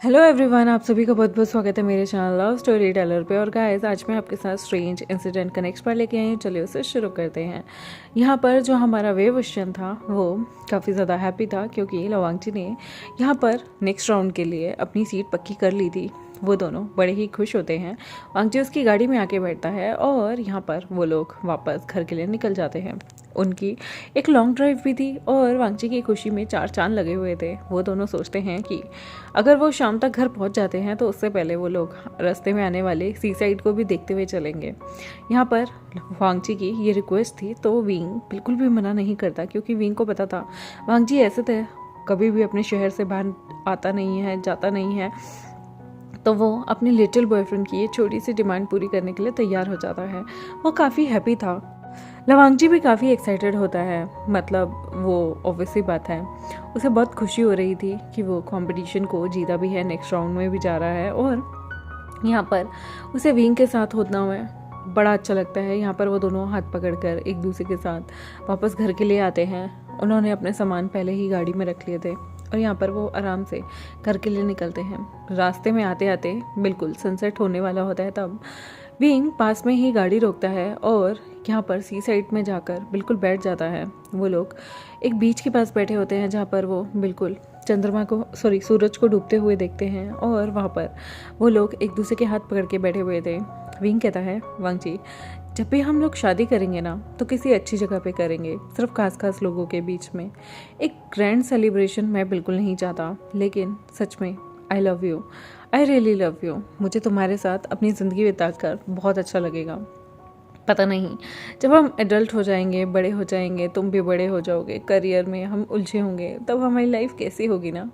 Hello everyone, आप सभी का बहुत बहुत स्वागत है मेरे चैनल लव स्टोरी टेलर पे। और गाइस, आज मैं आपके साथ स्ट्रेंज इंसिडेंट का नेक्स्ट पार्ट लेके आई हूँ। चलिए उसे शुरू करते हैं। यहाँ पर जो हमारा वे क्वेश्चन था वो काफ़ी ज़्यादा हैप्पी था क्योंकि लवांगची ने यहाँ पर नेक्स्ट राउंड के लिए अपनी सीट पक्की कर ली थी। वो दोनों बड़े ही खुश होते हैं। वांगची उसकी गाड़ी में आके बैठता है और यहाँ पर वो लोग वापस घर के लिए निकल जाते हैं। उनकी एक लॉन्ग ड्राइव भी थी और वांगची की खुशी में चार चांद लगे हुए थे। वो दोनों सोचते हैं कि अगर वो शाम तक घर पहुंच जाते हैं तो उससे पहले वो लोग रास्ते में आने वाले सी साइड को भी देखते हुए चलेंगे। यहाँ पर वांगची की ये रिक्वेस्ट थी तो विंग बिल्कुल भी मना नहीं करता क्योंकि विंग को पता था वांगची ऐसे थे कभी भी अपने शहर से बाहर आता नहीं है, जाता नहीं है, तो वो अपने लिटिल बॉयफ्रेंड की ये छोटी सी डिमांड पूरी करने के लिए तैयार हो जाता है। वो काफ़ी हैप्पी था। लवांगची भी काफ़ी एक्साइटेड होता है। मतलब वो ऑब्वियसली बात है, उसे बहुत खुशी हो रही थी कि वो कंपटीशन को जीता भी है, नेक्स्ट राउंड में भी जा रहा है और यहाँ पर उसे विंग के साथ होना हुआ बड़ा अच्छा लगता है। यहाँ पर वो दोनों हाथ पकड़कर एक दूसरे के साथ वापस घर के लिए आते हैं। उन्होंने अपने सामान पहले ही गाड़ी में रख लिए थे और यहाँ पर वो आराम से घर के लिए निकलते हैं। रास्ते में आते आते बिल्कुल सनसेट होने वाला होता है तब विंग पास में ही गाड़ी रोकता है और यहाँ पर सी साइड में जाकर बिल्कुल बैठ जाता है। वो लोग एक बीच के पास बैठे होते हैं जहाँ पर वो बिल्कुल सूरज को डूबते हुए देखते हैं और वहाँ पर वो लोग एक दूसरे के हाथ पकड़ के बैठे हुए थे। विंग कहता है, वांगची, जब भी हम लोग शादी करेंगे ना तो किसी अच्छी जगह पे करेंगे, सिर्फ खास लोगों के बीच में। एक ग्रैंड सेलिब्रेशन मैं बिल्कुल नहीं चाहता, लेकिन सच में I love you, I really love you. मुझे तुम्हारे साथ अपनी ज़िंदगी बिताकर बहुत अच्छा लगेगा। पता नहीं जब हम एडल्ट हो जाएंगे, बड़े हो जाएंगे, तुम भी बड़े हो जाओगे, करियर में हम उलझे होंगे, तब हमारी लाइफ कैसी होगी ना।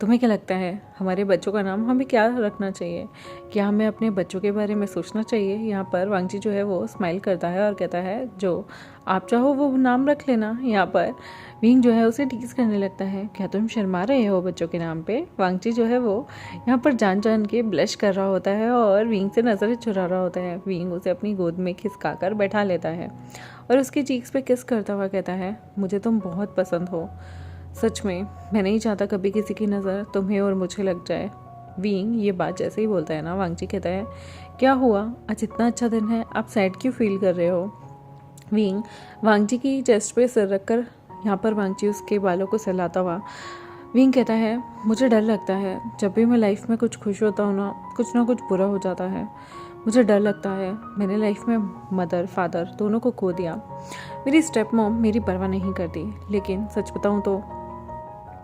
तुम्हें क्या लगता है हमारे बच्चों का नाम हमें क्या रखना चाहिए? क्या हमें अपने बच्चों के बारे में सोचना चाहिए? यहाँ पर वांगची जो है वो स्माइल करता है और कहता है, जो आप चाहो वो नाम रख लेना। यहाँ पर विंग जो है उसे टीज करने लगता है, क्या तुम शर्मा रहे हो बच्चों के नाम पे? वांगची जो है वो यहाँ पर जान जान के ब्लश कर रहा होता है और विंग से नज़रें चुरा रहा होता है। विंग उसे अपनी गोद में खिसका कर बैठा लेता है और उसकी चीक्स पे किस करता हुआ कहता है, मुझे तुम बहुत पसंद हो। सच में मैं नहीं चाहता कभी किसी की नज़र तुम्हें और मुझे लग जाए। विंग ये बात जैसे ही बोलता है ना, वांगची कहता है, क्या हुआ, आज इतना अच्छा दिन है, आप सैड क्यों फील कर रहे हो? विंग वांगची की चेस्ट पे सिर रखकर यहाँ पर वांगची उसके बालों को सहलाता हुआ विंग कहता है, मुझे डर लगता है जब भी मैं लाइफ में कुछ खुश होता हूँ ना कुछ बुरा हो जाता है। मुझे डर लगता है, मैंने लाइफ में मदर फादर दोनों को खो दिया। मेरी स्टेप मॉम मेरी परवाह नहीं करती, लेकिन सच बताऊँ तो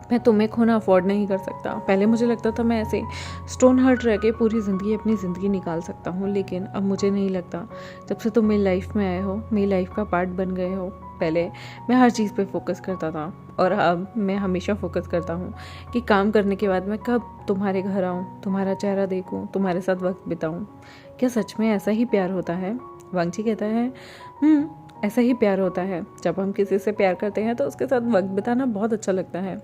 मैं तुम्हें खोना अफोर्ड नहीं कर सकता। पहले मुझे लगता था मैं ऐसे स्टोन हार्ट रह के पूरी ज़िंदगी अपनी ज़िंदगी निकाल सकता हूँ, लेकिन अब मुझे नहीं लगता। जब से तुम मेरी लाइफ में आए हो, मेरी लाइफ का पार्ट बन गए हो। पहले मैं हर चीज़ पे फोकस करता था और अब मैं हमेशा फोकस करता हूँ कि काम करने के बाद मैं कब तुम्हारे घर आऊँ, तुम्हारा चेहरा देखूँ, तुम्हारे साथ वक्त बिताऊँ। क्या सच में ऐसा ही प्यार होता है? वांगची कहता है, ऐसा ही प्यार होता है। जब हम किसी से प्यार करते हैं तो उसके साथ वक्त बिताना बहुत अच्छा लगता है।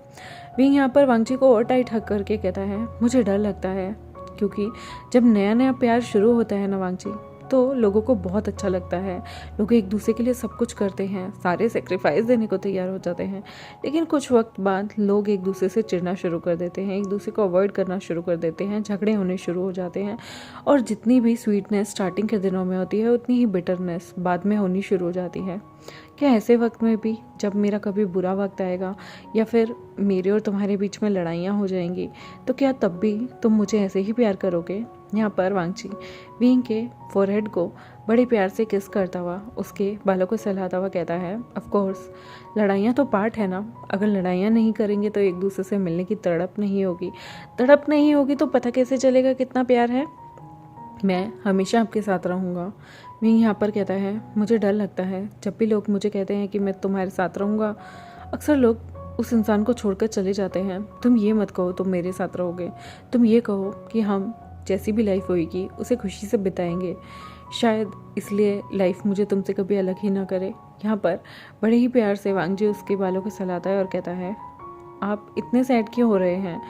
विंग यहाँ पर वांगची को और टाइट हक करके कहता है, मुझे डर लगता है क्योंकि जब नया नया प्यार शुरू होता है ना वांगची, तो लोगों को बहुत अच्छा लगता है। लोग एक दूसरे के लिए सब कुछ करते हैं, सारे सेक्रीफाइस देने को तैयार हो जाते हैं, लेकिन कुछ वक्त बाद लोग एक दूसरे से चिढ़ना शुरू कर देते हैं, एक दूसरे को अवॉइड करना शुरू कर देते हैं, झगड़े होने शुरू हो जाते हैं और जितनी भी स्वीटनेस स्टार्टिंग के दिनों में होती है उतनी ही बिटरनेस बाद में होनी शुरू हो जाती है। क्या ऐसे वक्त में भी जब मेरा कभी बुरा वक्त आएगा या फिर मेरे और तुम्हारे बीच में लड़ाइयाँ हो जाएंगी, तो क्या तब भी तुम मुझे ऐसे ही प्यार करोगे? यहाँ पर वांगची विंग के फोरहेड को बड़े प्यार से किस करता हुआ उसके बालों को सहलाता हुआ कहता है, ऑफ कोर्स लड़ाइयाँ तो पार्ट है ना। अगर लड़ाइयाँ नहीं करेंगे तो एक दूसरे से मिलने की तड़प नहीं होगी तो पता कैसे चलेगा कितना प्यार है। मैं हमेशा आपके साथ रहूँगा। विंग यहाँ पर कहता है, मुझे डर लगता है जब भी लोग मुझे कहते हैं कि मैं तुम्हारे साथ रहूँगा, अक्सर लोग उस इंसान को छोड़कर चले जाते हैं। तुम ये मत कहो तुम मेरे साथ रहोगे, तुम ये कहो कि हम जैसी भी लाइफ होगी उसे खुशी से बिताएंगे। शायद इसलिए लाइफ मुझे तुमसे कभी अलग ही ना करे। यहाँ पर बड़े ही प्यार से वांगची उसके बालों को सहलाता है और कहता है, आप इतने सैड क्यों हो रहे हैं?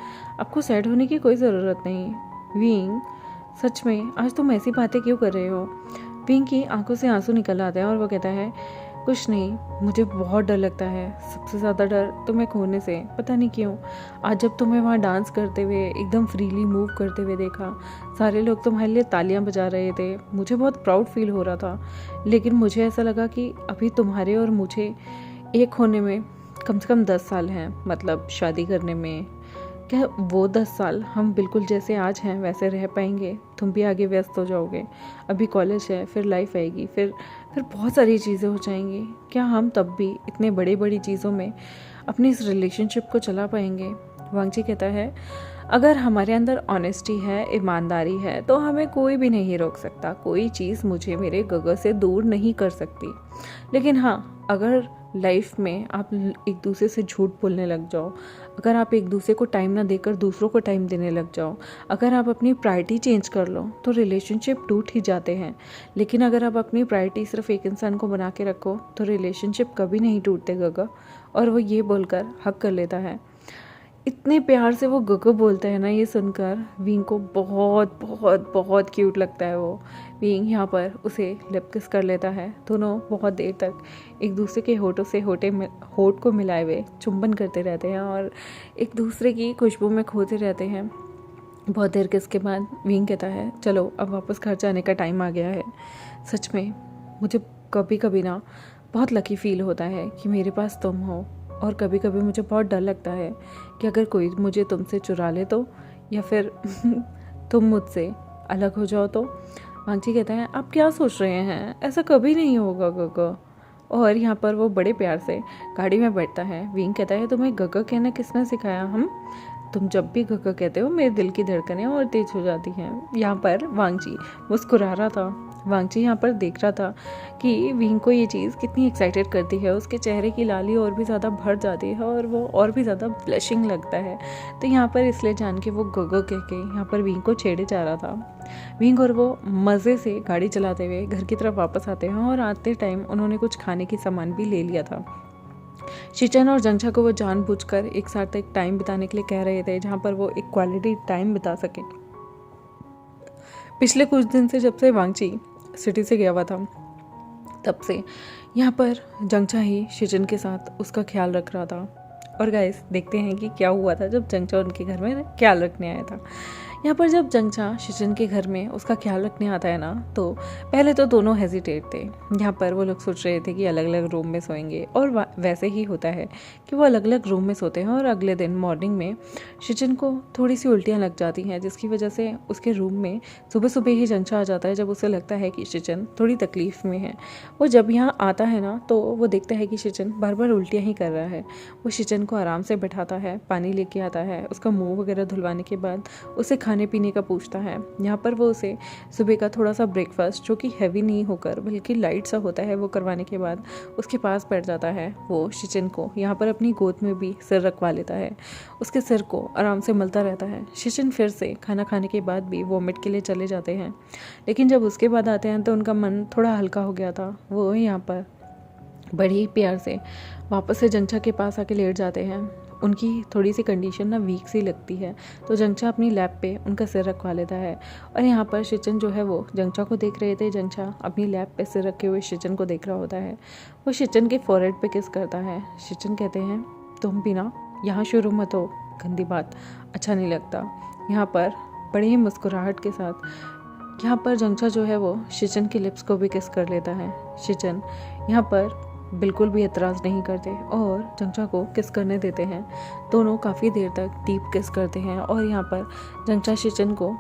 आपको सैड होने की कोई ज़रूरत नहीं। विंग, सच में आज तुम ऐसी बातें क्यों कर रहे हो? विंग की आंखों से आंसू निकल आते हैं और वो कहता है, कुछ नहीं, मुझे बहुत डर लगता है, सबसे ज़्यादा डर तुम्हें खोने से। पता नहीं क्यों, आज जब तुम्हें वहाँ डांस करते हुए एकदम फ्रीली मूव करते हुए देखा, सारे लोग तुम्हारे लिए तालियां बजा रहे थे, मुझे बहुत प्राउड फील हो रहा था। लेकिन मुझे ऐसा लगा कि अभी तुम्हारे और मुझे एक होने में कम से कम 10 साल हैं, मतलब शादी करने में। क्या वो 10 साल हम बिल्कुल जैसे आज हैं वैसे रह पाएंगे? तुम भी आगे व्यस्त हो जाओगे, अभी कॉलेज है, फिर लाइफ आएगी, फिर बहुत सारी चीज़ें हो जाएंगी। क्या हम तब भी इतने बड़ी बड़ी चीज़ों में अपनी इस रिलेशनशिप को चला पाएंगे? वांगची कहता है, अगर हमारे अंदर ऑनेस्टी है, ईमानदारी है, तो हमें कोई भी नहीं रोक सकता। कोई चीज़ मुझे मेरे गगर से दूर नहीं कर सकती। लेकिन हाँ, अगर लाइफ में आप एक दूसरे से झूठ बोलने लग जाओ, अगर आप एक दूसरे को टाइम ना देकर दूसरों को टाइम देने लग जाओ, अगर आप अपनी प्रायोरिटी चेंज कर लो, तो रिलेशनशिप टूट ही जाते हैं। लेकिन अगर आप अपनी प्रायोरिटी सिर्फ एक इंसान को बना के रखो, तो रिलेशनशिप कभी नहीं टूटते गगा। और वो ये बोलकर हक कर लेता है। इतने प्यार से वो गगो बोलता है ना, ये सुनकर विंग को बहुत बहुत बहुत क्यूट लगता है। वो विंग यहाँ पर उसे लिप किस कर लेता है। दोनों बहुत देर तक एक दूसरे के होठों से होठ को मिलाए हुए चुंबन करते रहते हैं और एक दूसरे की खुशबू में खोते रहते हैं। बहुत देर किसके बाद विंग कहता है, चलो अब वापस घर जाने का टाइम आ गया है। सच में मुझे कभी कभी ना बहुत लकी फील होता है कि मेरे पास तुम हो, और कभी कभी मुझे बहुत डर लगता है कि अगर कोई मुझे तुमसे चुरा ले तो, या फिर तुम मुझसे अलग हो जाओ तो। वांगची कहता है, आप क्या सोच रहे हैं, ऐसा कभी नहीं होगा गगा। और यहाँ पर वो बड़े प्यार से गाड़ी में बैठता है। विंग कहता है, तुम्हें गगा कहना किसने सिखाया? तुम जब भी गगा कहते हो मेरे दिल की धड़कनें और तेज हो जाती हैं। यहाँ पर वांगची मुस्कुरा रहा था। वांगची यहाँ पर देख रहा था कि विंग को ये चीज़ कितनी एक्साइटेड करती है। उसके चेहरे की लाली और भी ज़्यादा भर जाती है और वो और भी ज़्यादा ब्लशिंग लगता है। तो यहाँ पर इसलिए जान के वो गगो कह के यहाँ पर विंग को छेड़े जा रहा था। विंग और वो मज़े से गाड़ी चलाते हुए घर की तरफ वापस आते हैं और आते टाइम उन्होंने कुछ खाने की सामान भी ले लिया था। शिचन और जंगछा को वो जानबूझकर एक साथ एक टाइम बिताने के लिए कह रहे थे, जहाँ पर वो एक क्वालिटी टाइम बिता सके। पिछले कुछ दिन से जब से वांगची सिटी से गया हुआ था, तब से यहाँ पर जंगछा ही शिचन के साथ उसका ख्याल रख रहा था। और गाइस देखते हैं कि क्या हुआ था जब जंगछा उनके घर में ख्याल रखने आया था। यहाँ पर जब जंगछा शिचन के घर में उसका ख्याल रखने आता है ना, तो पहले तो दोनों हेजिटेट थे। यहाँ पर वो लोग सोच रहे थे कि अलग अलग रूम में सोएंगे, और वैसे ही होता है कि वो अलग अलग रूम में सोते हैं। और अगले दिन मॉर्निंग में शिचन को थोड़ी सी उल्टियाँ लग जाती हैं, जिसकी वजह से उसके रूम में सुबह सुबह ही जंगछा आ जाता है। जब उसे लगता है कि शिचन थोड़ी तकलीफ़ में है, वो जब यहाँ आता है ना, तो वो देखता है कि शिचन बार बार उल्टियाँ ही कर रहा है। वो शिचन को आराम से बैठाता है, पानी लेके आता है, उसका मुँह वगैरह धुलवाने के बाद उसे खाने पीने का पूछता है। यहाँ पर वो उसे सुबह का थोड़ा सा ब्रेकफास्ट, जो कि हैवी नहीं होकर बल्कि लाइट सा होता है, वो करवाने के बाद उसके पास बैठ जाता है। वो शिचन को यहाँ पर अपनी गोद में भी सिर रखवा लेता है, उसके सिर को आराम से मलता रहता है। शिचन फिर से खाना खाने के बाद भी वॉमिट के लिए चले जाते हैं, लेकिन जब उसके बाद आते हैं तो उनका मन थोड़ा हल्का हो गया था। वो यहाँ पर बड़ी प्यार से वापस से जंगछा के पास आके लेट जाते हैं। उनकी थोड़ी सी कंडीशन ना वीक सी लगती है, तो जंगछा अपनी लैप पे उनका सिर रखवा लेता है। और यहाँ पर शिचन जो है वो जंगछा को देख रहे थे। जंगछा अपनी लैप पे सिर रखे हुए शिचन को देख रहा होता है। वो शिचन के फॉरहेड पे किस करता है। शिचन कहते हैं, तुम भी ना यहाँ शुरू मत हो, गंदी बात, अच्छा नहीं लगता। यहाँ पर बड़े ही मुस्कुराहट के साथ यहाँ पर जंगछा जो है वो शिचन के लिप्स को भी किस कर लेता है। शिचन यहाँ पर बिल्कुल भी एतराज़ नहीं करते और जंगछा को किस करने देते हैं। दोनों काफ़ी देर तक डीप किस करते हैं और यहाँ पर जंगछा शिचन को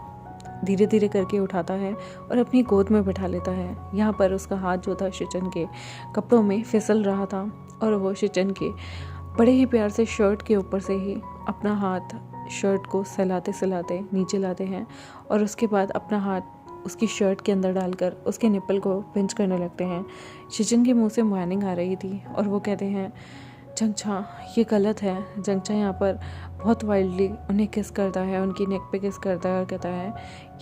धीरे धीरे करके उठाता है और अपनी गोद में बैठा लेता है। यहाँ पर उसका हाथ जो था शिचन के कपड़ों में फिसल रहा था और वो शिचन के बड़े ही प्यार से शर्ट के ऊपर से ही अपना हाथ शर्ट को सहलाते सहलाते नीचे लाते हैं और उसके बाद अपना हाथ उसकी शर्ट के अंदर डालकर उसके निप्पल को पिंच करने लगते हैं। शिचन के मुंह से वार्निंग आ रही थी और वो कहते हैं, जंगछा ये गलत है। जंगछा यहाँ पर बहुत वाइल्डली उन्हें किस करता है, उनकी नेक पे किस करता है और कहता है,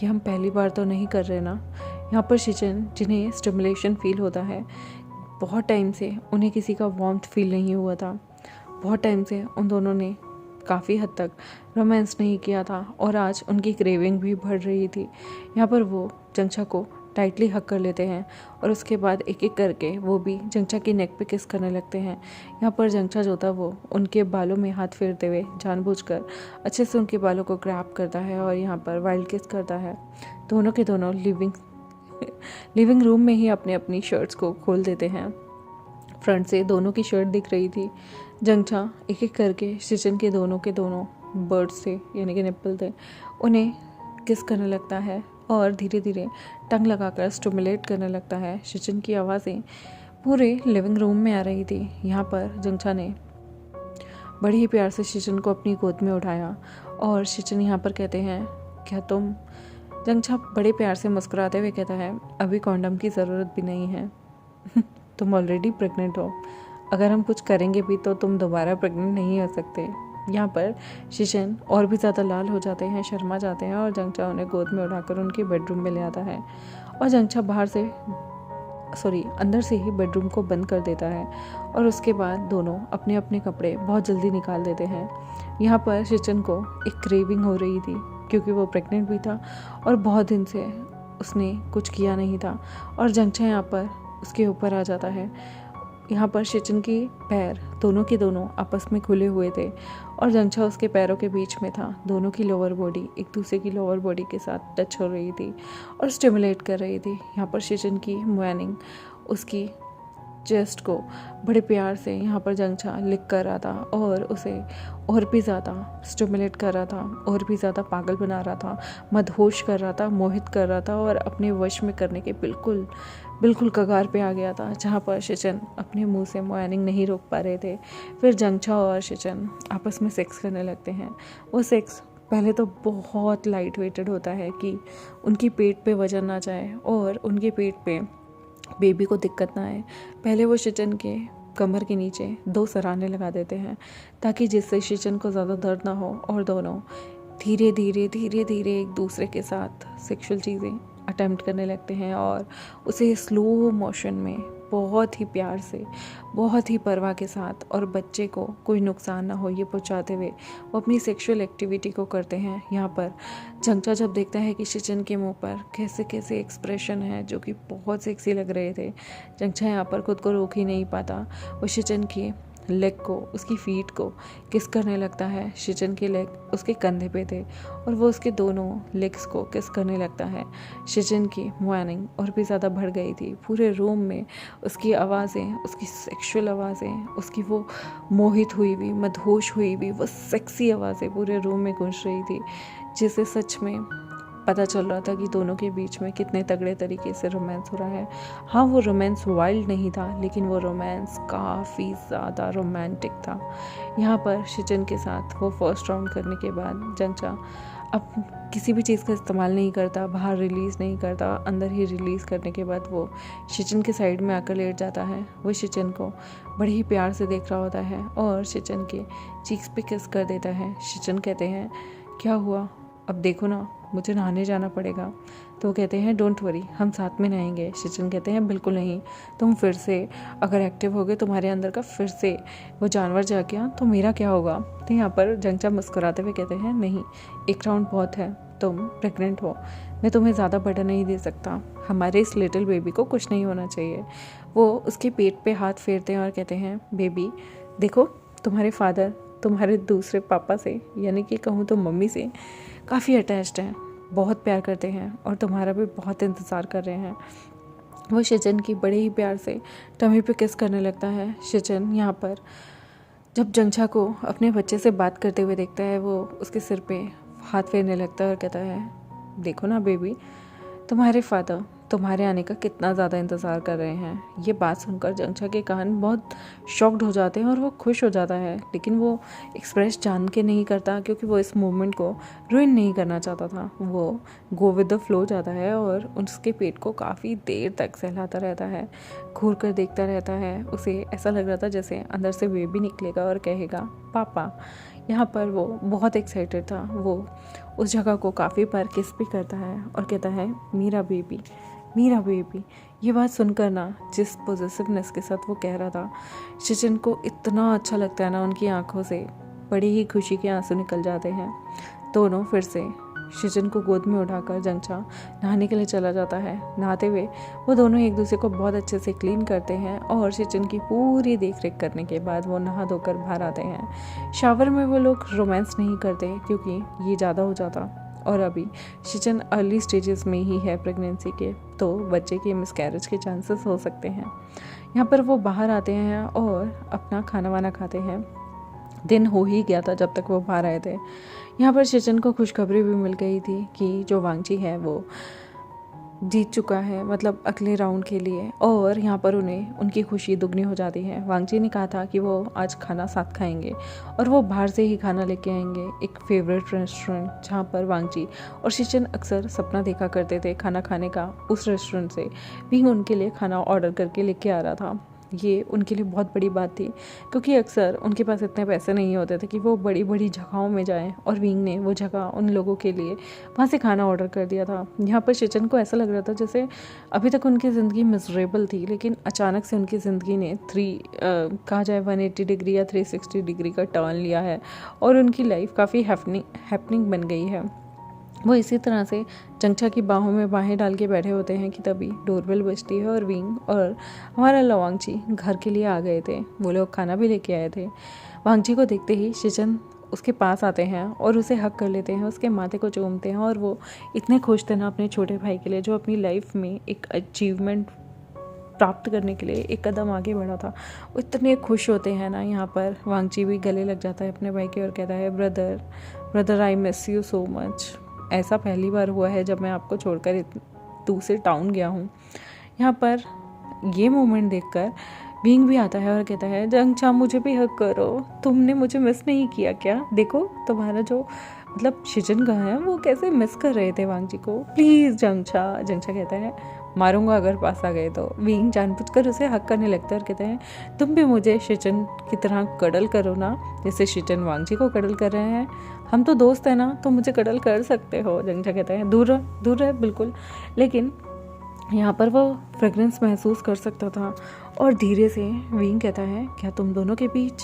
ये हम पहली बार तो नहीं कर रहे ना। यहाँ पर शिचन, जिन्हें स्टिमुलेशन फील होता है, बहुत टाइम से उन्हें किसी का वार्मथ फील नहीं हुआ था। बहुत टाइम से उन दोनों ने काफ़ी हद तक रोमांस नहीं किया था और आज उनकी क्रेविंग भी बढ़ रही थी। यहाँ पर वो जंगछा को टाइटली हक कर लेते हैं और उसके बाद एक एक करके वो भी जंगचा की नेक पे किस करने लगते हैं। यहाँ पर जंगचा जो था वो उनके बालों में हाथ फेरते हुए जानबूझकर अच्छे से उनके बालों को ग्रैब करता है और यहाँ पर वाइल्ड किस करता है। दोनों के दोनों लिविंग रूम में ही अपने अपनी शर्ट्स को खोल देते हैं। फ्रंट से दोनों की शर्ट दिख रही थी। जंगचा एक एक करके शिचन के दोनों बर्ड्स थे यानी कि निप्पल थे, उन्हें किस करने लगता है और धीरे धीरे टंग लगाकर स्टिमुलेट करने लगता है। शिचन की आवाज़ें पूरे लिविंग रूम में आ रही थी। यहाँ पर जंगचा ने बड़ी ही प्यार से शिचन को अपनी गोद में उठाया और शिचन यहाँ पर कहते हैं, क्या तुम? जंगचा बड़े प्यार से मुस्कुराते हुए कहता है, अभी कॉन्डम की ज़रूरत भी नहीं है। तुम ऑलरेडी प्रेग्नेंट हो, अगर हम कुछ करेंगे भी तो तुम दोबारा प्रेग्नेंट नहीं हो सकते। यहाँ पर शिचन और भी ज़्यादा लाल हो जाते हैं, शर्मा जाते हैं और जंगचा उन्हें गोद में उठाकर उनके बेडरूम में ले आता है और जंगचा अंदर से ही बेडरूम को बंद कर देता है और उसके बाद दोनों अपने अपने कपड़े बहुत जल्दी निकाल देते हैं। यहाँ पर शिचन को एक क्रेविंग हो रही थी क्योंकि वो प्रेग्नेंट भी था और बहुत दिन से उसने कुछ किया नहीं था और जंगचा यहाँ पर उसके ऊपर आ जाता है। यहाँ पर शिचन के पैर दोनों के दोनों आपस में खुले हुए थे और जंगचा उसके पैरों के बीच में था। दोनों की लोअर बॉडी एक दूसरे की लोअर बॉडी के साथ टच हो रही थी और स्टिमुलेट कर रही थी। यहाँ पर शिचन की मुआनिंग उसकी चेस्ट को बड़े प्यार से यहाँ पर जंगचा लिक कर रहा था और उसे और भी ज़्यादा स्टिमुलेट कर रहा था, और भी ज़्यादा पागल बना रहा था, मदहोश कर रहा था, मोहित कर रहा था और अपने वश में करने के बिल्कुल कगार पे आ गया था, जहाँ पर शिचन अपने मुंह से मुआनिंग नहीं रोक पा रहे थे। फिर जंगचा और शिचन आपस में सेक्स करने लगते हैं। वो सेक्स पहले तो बहुत लाइट वेटेड होता है कि उनकी पेट पे वजन ना जाए और उनके पेट पे बेबी को दिक्कत ना आए। पहले वो शिचन के कमर के नीचे 2 सराहने लगा देते हैं ताकि जिससे शिचन को ज़्यादा दर्द ना हो और दोनों धीरे धीरे एक दूसरे के साथ सेक्सुअल चीज़ें अटेम्प्ट करने लगते हैं और उसे स्लो मोशन में बहुत ही प्यार से, बहुत ही परवाह के साथ और बच्चे को कोई नुकसान ना हो ये पहुंचाते हुए वो अपनी सेक्सुअल एक्टिविटी को करते हैं। यहाँ पर जंगचा जब देखता है कि शिचन के मुंह पर कैसे कैसे एक्सप्रेशन है जो कि बहुत सेक्सी लग रहे थे, जंगचा यहाँ पर खुद को रोक ही नहीं पाता। वो शिचन की लेग को, उसकी फीट को किस करने लगता है। शिचन के लेग उसके कंधे पे थे और वो उसके दोनों लेग्स को किस करने लगता है। शिचन की मुआनिंग और भी ज़्यादा बढ़ गई थी। पूरे रूम में उसकी आवाज़ें, उसकी सेक्सुअल आवाज़ें, उसकी वो मोहित हुई हुई, मदहोश हुई हुई वो सेक्सी आवाज़ें पूरे रूम में गूंज रही थी, जिससे सच में पता चल रहा था कि दोनों के बीच में कितने तगड़े तरीके से रोमांस हो रहा है। हाँ, वो रोमांस वाइल्ड नहीं था, लेकिन वो रोमांस काफ़ी ज़्यादा रोमांटिक था। यहाँ पर शिचन के साथ वो फर्स्ट राउंड करने के बाद जंगचा अब किसी भी चीज़ का इस्तेमाल नहीं करता, बाहर रिलीज़ नहीं करता, अंदर ही रिलीज़ करने के बाद वो शिचन के साइड में आकर लेट जाता है। वो शिचन को बड़े ही प्यार से देख रहा होता है और शिचन के चीक्स पे किस कर देता है। शिचन कहते हैं, क्या हुआ? अब देखो ना, मुझे नहाने जाना पड़ेगा। तो वो कहते हैं, डोंट वरी, हम साथ में नहाएंगे। शिचन कहते हैं, बिल्कुल नहीं, तुम फिर से अगर एक्टिव हो गए, तुम्हारे अंदर का फिर से वो जानवर जाग गया तो मेरा क्या होगा? तो यहाँ पर जंगचा मुस्कुराते हुए कहते हैं, नहीं, 1 राउंड बहुत है, तुम प्रेग्नेंट हो, मैं तुम्हें ज़्यादा बर्डन नहीं दे सकता, हमारे इस लिटिल बेबी को कुछ नहीं होना चाहिए। वो उसके पेट पे हाथ फेरते हैं और कहते हैं, बेबी देखो, तुम्हारे फादर तुम्हारे दूसरे पापा से, यानी कि कहूँ तो मम्मी से काफ़ी अटैच्ड हैं, बहुत प्यार करते हैं और तुम्हारा भी बहुत इंतज़ार कर रहे हैं। वो शिचन की बड़े ही प्यार से टमी पे किस करने लगता है। शिचन यहाँ पर जब जंगचा को अपने बच्चे से बात करते हुए देखता है, वो उसके सिर पे हाथ फेरने लगता है और कहता है, देखो ना बेबी, तुम्हारे फादर तुम्हारे आने का कितना ज़्यादा इंतज़ार कर रहे हैं। ये बात सुनकर जंगचा के कान बहुत शॉक्ड हो जाते हैं और वो खुश हो जाता है, लेकिन वो एक्सप्रेस जान के नहीं करता क्योंकि वो इस मोमेंट को रुइन नहीं करना चाहता था। वो गो विद द फ्लो जाता है और उसके पेट को काफ़ी देर तक सहलाता रहता है, घूर कर देखता रहता है। उसे ऐसा लग रहा था जैसे अंदर से बेबी निकलेगा और कहेगा, पापा। यहाँ पर वो बहुत एक्साइटेड था। वो उस जगह को काफ़ी बार किस भी करता है और कहता है, मेरा बेबी, मेरा बेबी। ये बात सुनकर ना, जिस पॉजिटिवनेस के साथ वो कह रहा था, शिचन को इतना अच्छा लगता है ना, उनकी आंखों से बड़ी ही खुशी के आंसू निकल जाते हैं। दोनों फिर से शिजन को गोद में उठाकर जंगचा नहाने के लिए चला जाता है। नहाते हुए वो दोनों एक दूसरे को बहुत अच्छे से क्लीन करते हैं और शिजन की पूरी देख रेख करने के बाद वो नहा धोकर बाहर आते हैं। शावर में वो लोग रोमांस नहीं करते क्योंकि ये ज़्यादा हो जाता और अभी शिजन अर्ली स्टेजेस में ही है प्रेगनेंसी के, तो बच्चे के मिसकैरेज के चांसेस हो सकते हैं। यहाँ पर वो बाहर आते हैं और अपना खाना वाना खाते हैं। दिन हो ही गया था जब तक वो बाहर आए थे। यहाँ पर शिजन को खुशखबरी भी मिल गई थी कि जो वांगची है वो जीत चुका है, मतलब अगले राउंड के लिए, और यहाँ पर उन्हें उनकी खुशी दुगनी हो जाती है। वांगची ने कहा था कि वो आज खाना साथ खाएंगे और वो बाहर से ही खाना लेके आएंगे, एक फेवरेट रेस्टोरेंट जहाँ पर वांगची और शिजन अक्सर सपना देखा करते थे खाना खाने का। उस रेस्टोरेंट से भी उनके लिए खाना ऑर्डर करके लेके आ रहा था। ये उनके लिए बहुत बड़ी बात थी क्योंकि अक्सर उनके पास इतने पैसे नहीं होते थे कि वो बड़ी बड़ी जगहों में जाएं, और विंग ने वो जगह उन लोगों के लिए वहाँ से खाना ऑर्डर कर दिया था। यहाँ पर शिजन को ऐसा लग रहा था जैसे अभी तक उनकी ज़िंदगी मिजरेबल थी, लेकिन अचानक से उनकी ज़िंदगी ने कहा जाए 180 डिग्री या 360 डिग्री का टर्न लिया है और उनकी लाइफ काफ़ी हैपनिंग बन गई है। वो इसी तरह से जंगचा की बाहों में बाहें डाल के बैठे होते हैं कि तभी डोरबेल बजती है और विंग और हमारा लवांगची घर के लिए आ गए थे। वो लोग खाना भी लेके आए थे। वांगची को देखते ही शिजन उसके पास आते हैं और उसे हक कर लेते हैं, उसके माथे को चूमते हैं, और वो इतने खुश थे ना अपने छोटे भाई के लिए जो अपनी लाइफ में एक अचीवमेंट प्राप्त करने के लिए एक कदम आगे बढ़ा था। वो इतने खुश होते हैं ना। यहाँ पर वांगची भी गले लग जाता है अपने भाई के और कहता है, brother I miss you so much. ऐसा पहली बार हुआ है जब मैं आपको छोड़कर दूसरे टाउन गया हूँ। यहाँ पर ये मोमेंट देखकर विंग भी आता है और कहता है, जंगचा मुझे भी हक करो, तुमने मुझे मिस नहीं किया क्या? देखो तुम्हारा जो मतलब शिजन का है वो कैसे मिस कर रहे थे वांगची को, प्लीज़ जंगचा। जंगचा कहता है, मारूंगा अगर पास आ गए तो। विंग जानबूझकर उसे हक करने लगता है और कहते हैं, तुम भी मुझे शिजन की तरह कडल करो ना, जैसे शिजन वांगची को कडल कर रहे हैं। हम तो दोस्त हैं ना, तो मुझे कडल कर सकते हो। जंगचा कहता है, दूर रह बिल्कुल। लेकिन यहाँ पर वो फ्रेगरेंस महसूस कर सकता था और धीरे से विंग कहता है, क्या तुम दोनों के बीच?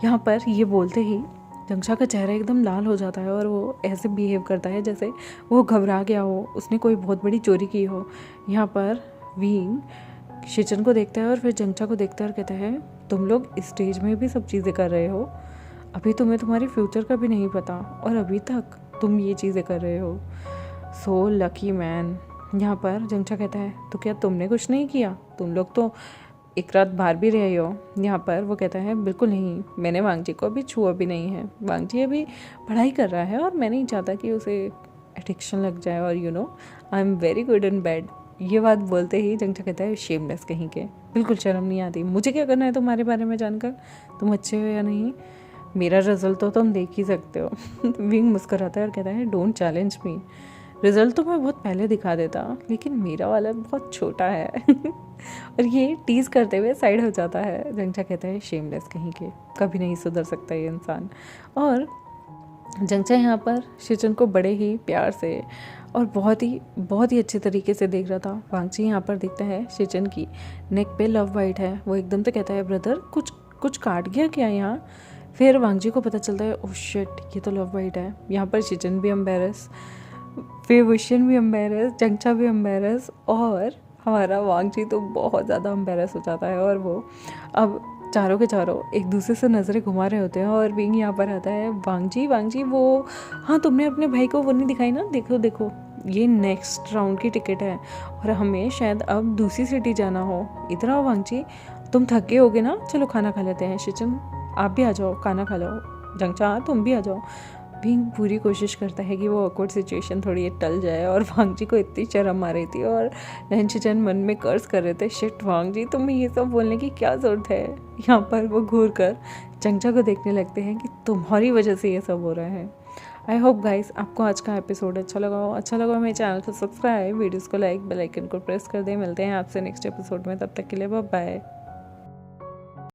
यहाँ पर ये बोलते ही जंगचा का चेहरा एकदम लाल हो जाता है और वो ऐसे बिहेव करता है जैसे वो घबरा गया हो, उसने कोई बहुत बड़ी चोरी की हो। यहाँ पर विंग शिजन को देखता है और फिर जंगचा को देखता है और कहता है, तुम लोग इस स्टेज में भी सब चीज़ें कर रहे हो, अभी तुम्हें तुम्हारे फ्यूचर का भी नहीं पता और अभी तक तुम ये चीज़ें कर रहे हो। So lucky man. यहाँ पर जंगचा कहता है, तो क्या तुमने कुछ नहीं किया? तुम लोग तो एक रात बाहर भी रहे हो। यहाँ पर वो कहता है, बिल्कुल नहीं, मैंने वांगची को अभी छुआ भी नहीं है। वांगची अभी पढ़ाई कर रहा है और मैं नहीं चाहता कि उसे एडिक्शन लग जाए, और I am very good in bed. ये बात बोलते ही जंगचा कहता है, शेमलेस कहीं के, बिल्कुल शर्म नहीं आती, मुझे क्या करना है तुम्हारे बारे में जानकर, तुम अच्छे हो या नहीं, मेरा रिजल्ट तो तुम देख ही सकते हो। विंग मुस्कुराता है और कहता है, डोंट चैलेंज मी, रिजल्ट तो मैं बहुत पहले दिखा देता, लेकिन मेरा वाला बहुत छोटा है। और ये टीज़ करते हुए साइड हो जाता है। जंगचा कहता है, शेमलेस कहीं के, कभी नहीं सुधर सकता ये इंसान। और जंगचा यहाँ पर शिजन को बड़े ही प्यार से और बहुत ही अच्छे तरीके से देख रहा था। वांगची यहाँ पर देखता है शिजन की नेक पे लव बाइट है। वो एकदम से कहता है, ब्रदर कुछ काट गया क्या यहाँ? फिर वांगची को पता चलता है, ओह शिट, ये तो लव बाइट है। यहाँ पर शिजन भी एम्बेरस, फिर विशन भी एम्बेरस, जंगचा भी एम्बेरस, और हमारा वांगची तो बहुत ज़्यादा एम्बेरस हो जाता है। और वो अब चारों के चारों एक दूसरे से नज़रें घुमा रहे होते हैं और विंग यहाँ पर आता है, वांगची वो, हाँ तुमने अपने भाई को वो नहीं दिखाई ना, देखो ये नेक्स्ट राउंड की टिकट है और हमें शायद अब दूसरी सिटी जाना हो। इधर आओ वांगची, तुम थके होगे ना, चलो खाना खा लेते हैं। शिजन आप भी आ जाओ, खाना खा लो। जंगचा तुम भी आ जाओ। विंग पूरी कोशिश करता है कि वो ऑकवर्ड सिचुएशन थोड़ी टल जाए, और वांगची को इतनी शर्म आ रही थी और शिजन मन में कर्ज कर रहे थे, शिट वांगची तुम्हें ये सब बोलने की क्या ज़रूरत है। यहाँ पर वो घूर कर जंगचा को देखने लगते हैं कि तुम्हारी वजह से ये सब हो रहा है। आई होप गाइस आपको आज का एपिसोड अच्छा लगा मेरे चैनल को सब्सक्राइब, वीडियोज़ को लाइक, बेल आइकन को प्रेस कर दें। मिलते हैं आपसे नेक्स्ट एपिसोड में, तब तक के लिए बाय बाय।